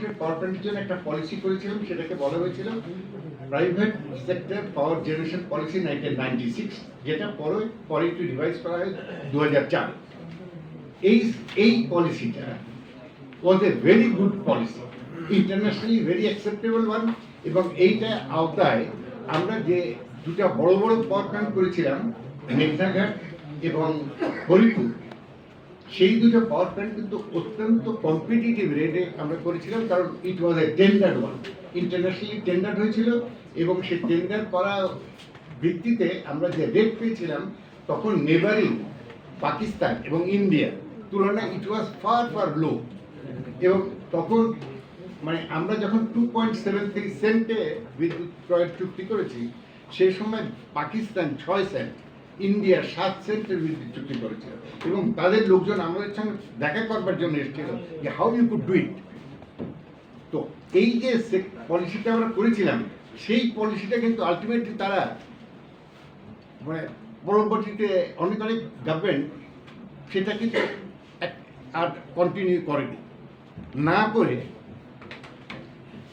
ভোল্টের পাওয়ার প্ল্যান্টের জন্য একটা পলিসি করেছিলাম, সেটাকে বলা হয়েছিল private sector power generation policy 1996, যেটা পরে একটু রিভাইজ করা হয় 2004। এই পলিসিটা was a very good policy, internationally very acceptable one, এবং এইটা আওতায় আমরা যে দুটা বড় বড় পাওয়ার প্ল্যান্ট করেছিলাম মেঘনাঘাট এবং হরিপুর, সেই দুটো পাওয়ার প্ল্যান্ট কিন্তু অত্যন্ত কম্পিটিটিভ রেটে আমরা করেছিলাম, কারণ ইট ওয়াজ এ টেন্ডার ওয়ান, ইন্টারন্যাশনালি টেন্ডার হয়েছিল, এবং সেই টেন্ডার করা ভিত্তিতে আমরা যে রেট পেয়েছিলাম তখন নেবারিং পাকিস্তান এবং ইন্ডিয়া তুলনায় ইট ওয়াজ ফার ফার লো। এবং তখন মানে আমরা যখন 2.73 সেন্টে বিদ্যুৎ ক্রয়ের চুক্তি করেছি, সেই সময় পাকিস্তান 6 সেন্ট, ইন্ডিয়া 7 সেন্টের বিদ্যুৎ চুক্তি করেছিল, এবং তাদের লোকজন আমাদের সঙ্গে দেখা করবার জন্য এসেছিল যে how you could do it. তো এই যে পলিসিটা আমরা করেছিলাম, সেই পলিসিটা কিন্তু আলটিমেটলি তারা মানে পরবর্তীতে অনেক গভর্নমেন্ট সেটা কিন্তু আর কন্টিনিউ করেনি, না করে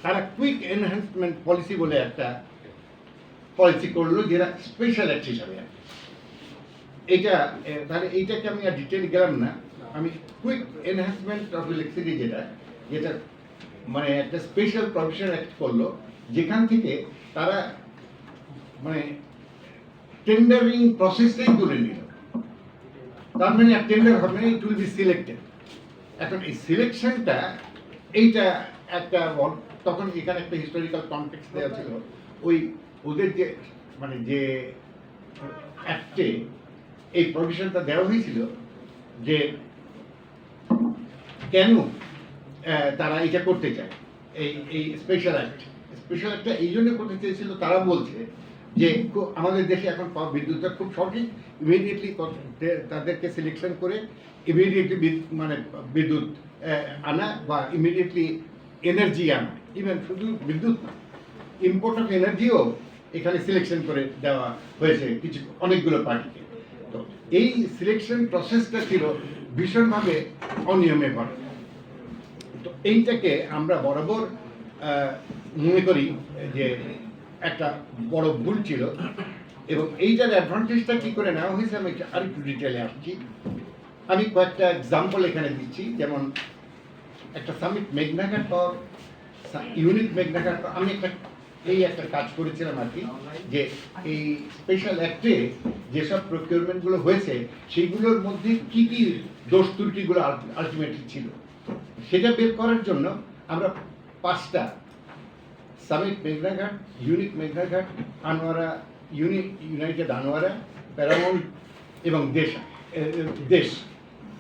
তারা কুইক এনহ্যান্সমেন্ট পলিসি বলে একটা পলিসি করলো, যেটা স্পেশাল অ্যাক্ট হিসাবে। এটা তাহলে এইটাকে আমি আর ডিটেইলে গেলাম না, আমি কুইক এনহ্যান্সমেন্ট অফ ইলেকট্রিসিটি যেটা মানে একটা স্পেশাল প্রভিশন অ্যাক্ট করলো, যেখান থেকে তারা মানে টেন্ডারিং প্রসেসটাই তুলে নিল। তার মানে আর টেন্ডার হবে না, ইট উইল বি সিলেক্টেড। এখন এই সিলেকশনটা এইটা একটা তখন এখানে একটা হিস্টোরিক্যাল কনটেক্সট দেওয়া ছিল, ওই ওদের যে মানে যে অ্যাক্টে এই প্রভিশনটা দেওয়া হয়েছিল যে কেন তারা এটা করতে চায়, এই স্পেশাল অ্যাক্টটা এই জন্য করতে চেয়েছিল, তারা বলছে যে আমাদের দেশে এখন বিদ্যুৎটা খুব সঠিক, ইমিডিয়েটলি তাদেরকে সিলেকশন করে ইমিডিয়েটলি মানে বিদ্যুৎ আনা বা ইমিডিয়েটলি এনার্জি আনা, ইভেন শুধু বিদ্যুৎ না, ইম্পোর্ট অফ এনার্জিও এখানে সিলেকশন করে দেওয়া হয়েছে অনেকগুলো পার্টিকে। তো এই সিলেকশন প্রসেসটা ছিল ভীষণভাবে অনিয়মে ভরা। তো এইটাকে আমরা বরাবর মনে করি যে একটা বড় ভুল ছিল, এবং এইটার অ্যাডভান্টেজটা কি করে নেওয়া হয়েছে আমি আরেকটু ডিটেলে আসছি। আমি কয়েকটা এক্সাম্পল এখানে দিচ্ছি, যেমন একটা সামিট মেঘনাঘাট পাওয়ার ইউনিট মেঘনাঘাট, আমি একটা কাজ করেছিলাম আর কি, যে এই স্পেশাল অ্যাক্টে যেসব প্রকিউরমেন্টগুলো হয়েছে সেইগুলোর মধ্যে কি কি দোষ ত্রুটিগুলো আলটিমেটলি ছিল, সেটা বের করার জন্য আমরা 5টা summit মেঘনাঘাট, unit মেঘনাঘাট, Anwara United Anwara, Paramount এবং দেশ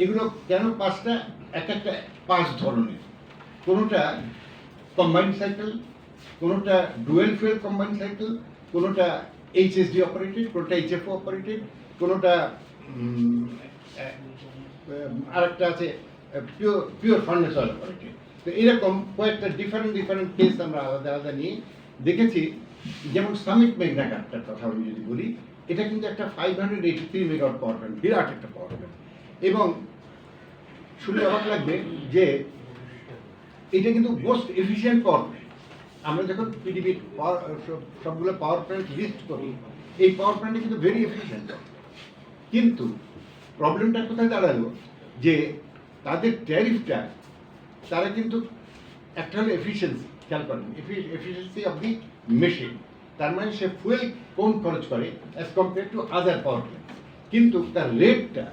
এগুলো কেন 5টা, একটা 5 ধরনের, কোনোটা কম্বাইন্ড সাইকেল, কোনোটা ডুয়েল ফুয়েল কম্বাইন্ড সাইকেল, কোনোটা এইচএসডি অপারেটেড, কোনোটা এইচএফও অপারেটেড, কোনোটা আরেকটা আছে পিওর ফার্নেস অয়েল অপারেটেড। তো এরকম কয়েকটা ডিফারেন্ট কেস আমরা আলাদা আলাদা নিয়ে দেখেছি। যেমন সামিট মেঘনাঘাটটার কথা আমি যদি বলি, এটা কিন্তু একটা 583 মেগাওয়াট পাওয়ার প্ল্যান্ট, বিরাট একটা পাওয়ার প্ল্যান্ট, এবং শুনলে অবাক লাগবে যে এটা কিন্তু মোস্ট এফিশিয়েন্ট পাওয়ার প্ল্যান্ট। আমরা যখন পৃথিবীর সবগুলো পাওয়ার প্ল্যান্ট লিস্ট করি, এই পাওয়ার প্ল্যান্টে কিন্তু ভেরি এফিশিয়েন্ট। কিন্তু প্রবলেমটা কোথায় দাঁড়ালো, যে তাদের ট্যারিফটা তারা কিন্তু একটা হলো এফিসিয়েন্সি খেয়াল করেন, এফিসিয়েন্সি অফ দি মেশিন, তার মানে সে ফুয়েল কম খরচ করে as compare to other power plant, কিন্তু তার রেটটা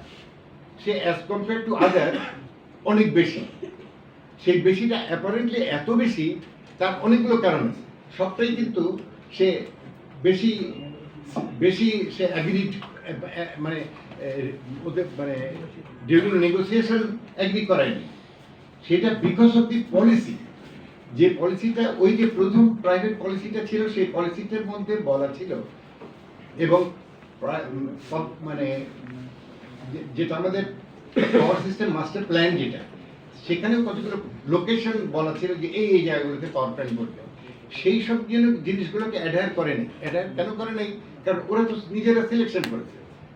সে অ্যাজ কম্পেয়ার টু আদার অনেক বেশি। সেই বেশিটা অ্যাপারেন্টলি এত বেশি, তার অনেকগুলো কারণ আছে, সবটাই কিন্তু সে বেশি সে অ্যাগ্রিড মানে ওদের মানে ডিউরিং নেগোসিয়েশন অ্যাগ্রি করায়নি, সেটা বিকজ অফ দি পলিসি। যে পলিসিটা ওই যে প্রথম প্রাইভেট পলিসিটা ছিল, সেই পলিসিটার মধ্যে বলা ছিল, এবং মানে যেটা আমাদের পাওয়ার সিস্টেম মাস্টার প্ল্যান যেটা, সেখানেও কতগুলো লোকেশন বলা ছিল যে এই জায়গাগুলোতে পাওয়ার প্ল্যান্ট করবে, সেই সব জিনিসগুলোকে অ্যাডায়ার করেনি। অ্যাডায়ার কেন করে নাই? কারণ ওরা তো নিজেরা সিলেকশন করেছে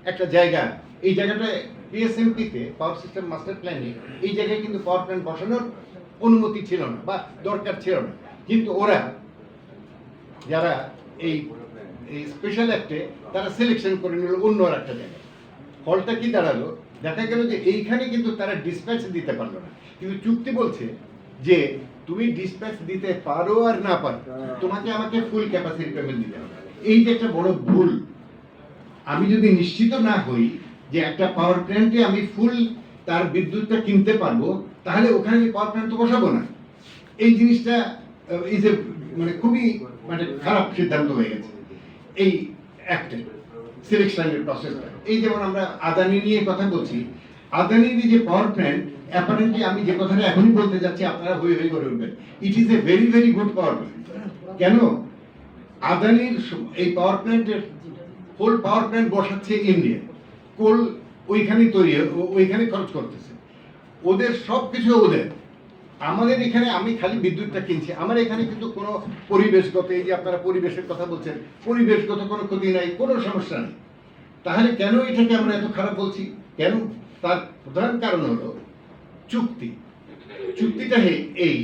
একটা জায়গা, এই জায়গাটায় পিএসএমপিতে পাওয়ার সিস্টেম মাস্টার প্ল্যানে এই জায়গায় কিন্তু পাওয়ার প্ল্যান্ট বসানোর অনুমতি ছিল না বা দরকার ছিল না, কিন্তু ওরা যারা এই স্পেশাল অ্যাক্টে তারা সিলেকশন করে নিল অন্য আর একটা জায়গায়। ফলটা কি দাঁড়ালো, দেখা গেল যে এইখানে কিন্তু তারা ডিসপ্যাচ দিতে পারলো না, কিন্তু চুক্তি বলছে যে তুমি ডিসপ্যাচ দিতে পারো আর না পারো, তোমাকে আমাকে ফুল ক্যাপাসিটি পেমেন্ট দিতে হবে। এই যে একটা বড় ভুল, আমি যদি নিশ্চিত না হই যে একটা পাওয়ার প্ল্যান্টে আমি ফুল তার বিদ্যুৎটা কিনতে পারবো, তাহলে ওখানে আমি পাওয়ার প্ল্যান্ট তো বসাবো না। এই জিনিসটা ইজ এ মানে খুবই মানে খারাপ সিদ্ধান্ত হয়ে গেছে এই অ্যাক্টে সিলেকশনের প্রসেসটা। এই যেমন আমরা আদানি নিয়ে কথা বলছি, আদানির যে পাওয়ার প্ল্যান্ট, অ্যাপারেন্টলি আমি যে কথাটা এখনই বলতে যাচ্ছি আপনারা হই হই করে উঠবেন, it is a very very good power plant. কেন? আদানির এই পাওয়ার প্ল্যান্টের কোল পাওয়ার প্ল্যান্ট বসাচ্ছে ইন্ডিয়া, কোল ওইখানেই তৈরি, ওইখানে খরচ করতেছে, ওদের সব কিছু ওদের। আমাদের এখানে আমি খালি বিদ্যুৎটা কিনছি, আমার এখানে কিন্তু কোনো পরিবেশগত, এই যে আপনারা পরিবেশের কথা বলছেন, পরিবেশগত কোনো ক্ষতি নাই, কোনো সমস্যা নেই। তাহলে কেন এটাকে আমরা এত খারাপ বলছি? কেন? তার প্রধান কারণ হলো চুক্তি। চুক্তিটা এই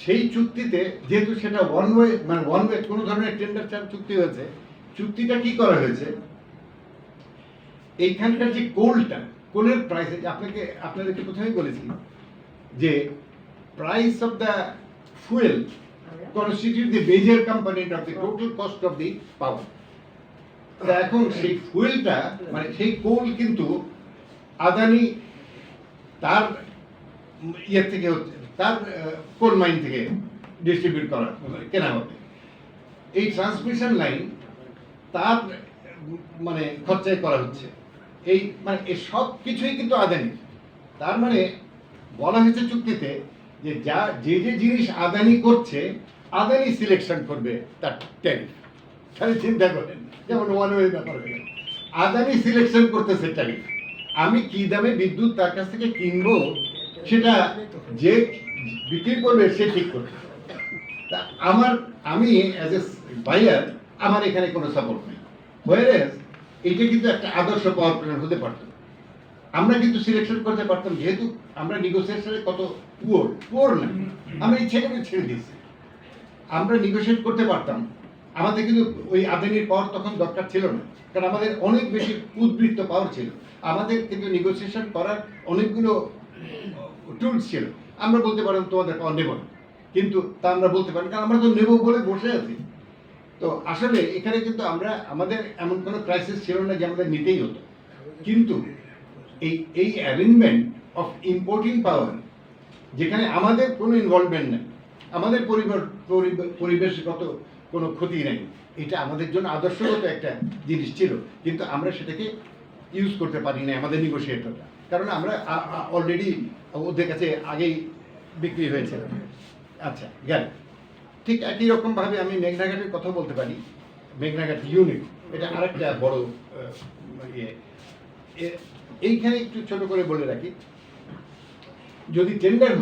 সেই চুক্তিতে যেহেতু সেটা ওয়ান ওয়ে কোনো ধরনের টেন্ডার ছাড়া চুক্তি হয়েছে, চুক্তিটা কি করা হয়েছে, এইখানকার যে কোলের প্রাইস, আপনাদেরকে প্রথমেই বলেছি যে price of the fuel constitute the major component of the total cost of the power. এখন সেই ফুয়েলটা মানে সেই কোল কিন্তু আদানি তার ইয়ে থেকে তার কোল মাইন থেকে ডিস্ট্রিবিউট করা কেনা হবে। এই ট্রান্সমিশন লাইন তার মানে খরচায় করা হচ্ছে, এই মানে এই সব কিছুই কিন্তু আদানি। তার মানে বলা হয়েছে চুক্তিতে যে যে জিনিস আদানি করছে, আদানি সিলেকশন করবে তার ট্যারিফ। তাহলে চিন্তা করেন, যেমন ওয়ান ওয়ে ব্যাপার হয়ে গেল, আদানি সিলেকশন করতেছে ট্যারিফ। আমি কি দামে বিদ্যুৎ তার কাছ থেকে কিনবো সেটা যে বিক্রি করবে সে ঠিক করবে। তা আমি অ্যাজ এ বায়ার আমার এখানে কোনো সাপোর্ট নেই। হোয়ারএজ এইটা কিন্তু একটা আদর্শ পাওয়ার প্ল্যান্ট হতে পারত, আমরা কিন্তু সিলেকশন করতে পারতাম, যেহেতু আমরা নেগোসিয়েশনে কত পুয়ার না, আমরা ইচ্ছে করে ছেড়ে দিয়েছি। আমরা নেগোসিয়েট করতে পারতাম, আমাদের কিন্তু ওই আদানির পাওয়ার তখন দরকার ছিল না, কারণ আমাদের অনেক বেশি উদ্বৃত্ত পাওয়ার ছিল। আমাদের কিন্তু নেগোসিয়েশন করার অনেকগুলো টুলস ছিল। আমরা বলতে পারতাম তোমাদের পাওয়ার নেব না, কিন্তু তা আমরা বলতে পারি, কারণ আমরা তো নেব বলে বসে আছি। তো আসলে এখানে কিন্তু আমাদের এমন কোনো ক্রাইসিস ছিল না যে আমাদের নিতেই হতো। কিন্তু এই অ্যারেঞ্জমেন্ট অফ ইম্পোর্টিং পাওয়ার, যেখানে আমাদের কোনো ইনভলভমেন্ট নেই, আমাদের পরিবেশগত কোনো ক্ষতি নেই, এটা আমাদের জন্য আদর্শগত একটা জিনিস ছিল, কিন্তু আমরা সেটাকে ইউজ করতে পারি না আমাদের নেগোসিয়েটররা, কারণ আমরা অলরেডি ওদের কাছে আগেই বিক্রি হয়েছিল। আচ্ছা গেল। ঠিক একই রকমভাবে আমি মেঘনাঘাটের কথা বলতে পারি। মেঘনাঘাট ইউনিট এটা আরেকটা বড় ইয়ে। এইখানে একটু ছোট করে বলে রাখি, যদি টেন্ডার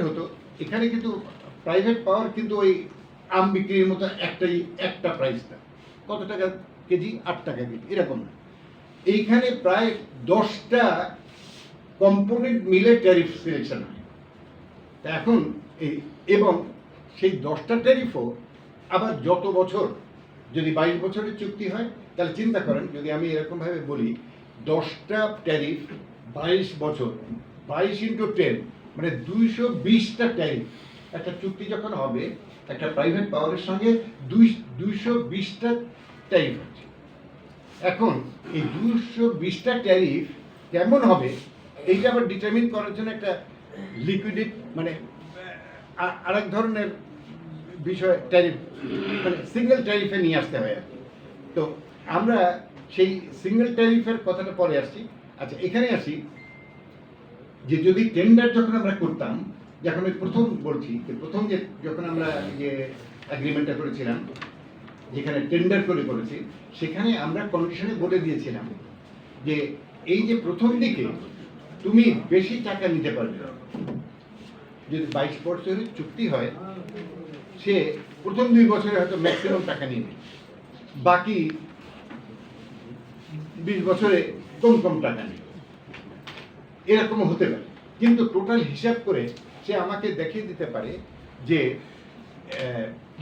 হতো এখানে কিন্তু প্রাইভেট পাওয়ার কিন্তু ওই আম বিক্রির মতো একটা প্রাইস না, কত টাকা কেজি, 8 টাকা কেজি, এরকম না। এইখানে প্রায় 10টা কম্পোনেন্ট মিলে ট্যারিফ সিলেকশন হয়। তা এখন এবং সেই 10টা ট্যারিফও আবার যত বছর, যদি 22 বছরের চুক্তি হয়, তাহলে চিন্তা করেন, যদি আমি এরকমভাবে বলি 10টা ট্যারিফ 22 বছর, 22 × 10 মানে 220টা ট্যারিফ। একটা চুক্তি যখন হবে একটা প্রাইভেট পাওয়ারের সঙ্গে 220টা ট্যারিফ হচ্ছে। এখন এই 220টা ট্যারিফ কেমন হবে এইটা আবার ডিটারমিন করার জন্য একটা লিকুইডিট মানে আরেক ধরনের বিষয় ট্যারিফ মানে সিঙ্গেল ট্যারিফে নিয়ে আসতে হয় আর কি। তো আমরা সেই সিঙ্গেল ট্যারিফের কথাটা পরে আসছি। আচ্ছা এখানে আসি যে যদি টেন্ডার যখন আমরা করতাম, যখন ওই প্রথম বলছি যে প্রথম যখন আমরা যে অ্যাগ্রিমেন্টটা করেছিলাম, যেখানে টেন্ডার করেছি, সেখানে আমরা কন্ডিশনে বলে দিয়েছিলাম যে এই যে প্রথম দিকে তুমি বেশি টাকা নিতে পারবে। যদি 22 বছরের চুক্তি হয়, সে প্রথম 2 বছরে হয়তো ম্যাক্সিমাম টাকা নিয়ে নেয়, বাকি 20 বছরে কম টাকা নেই, এরকম হতে পারে। কিন্তু টোটাল হিসাব করে সে আমাকে দেখিয়ে দিতে পারে যে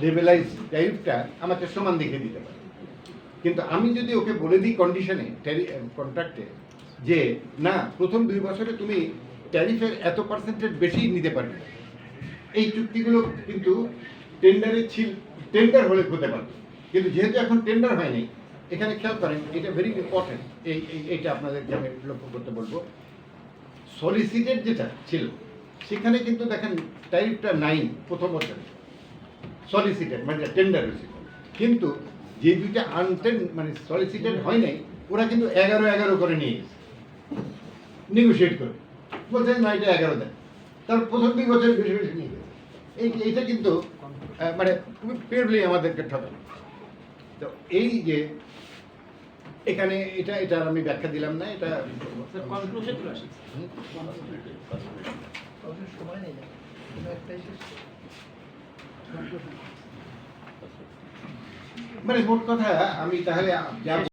লেভেলাইজ ট্যারিফটা আমাকে সমান দেখিয়ে দিতে পারে। কিন্তু আমি যদি ওকে বলে দিই কন্ডিশনে কন্ট্রাক্টে যে না প্রথম 2 বছরে তুমি ট্যারিফের এত পার্সেন্টেজ বেশি নিতে পারবে, এই চুক্তিগুলো কিন্তু টেন্ডার হলে হতে পারে। কিন্তু যেহেতু এখন টেন্ডার হয়নি, এখানে খেয়াল করেন, এটা ভেরি ইম্পর্টেন্ট, এইটা আপনাদেরকে আমি লক্ষ্য করতে বলবো। সলিসিটেড যেটা ছিল সেখানে কিন্তু দেখেন ট্যারিফটা 9 প্রথম বছরে সলিসিটেড মানে টেন্ডার হয়েছিল, কিন্তু যে দুইটা মানে সলিসিটেড হয় নাই ওরা কিন্তু 11 করে নিয়ে গেছে নেগোশিয়েট করে, বলছে না এটা 11 দেন, তার প্রথম 2 বছর বেশি বেশি নিয়ে গেছে। এইটা কিন্তু মানে খুবই পিওরলি আমাদেরকে ঠকানো। তো এই যে এখানে এটা আমি ব্যাখ্যা দিলাম না, এটা মানে মোট কথা আমি তাহলে যা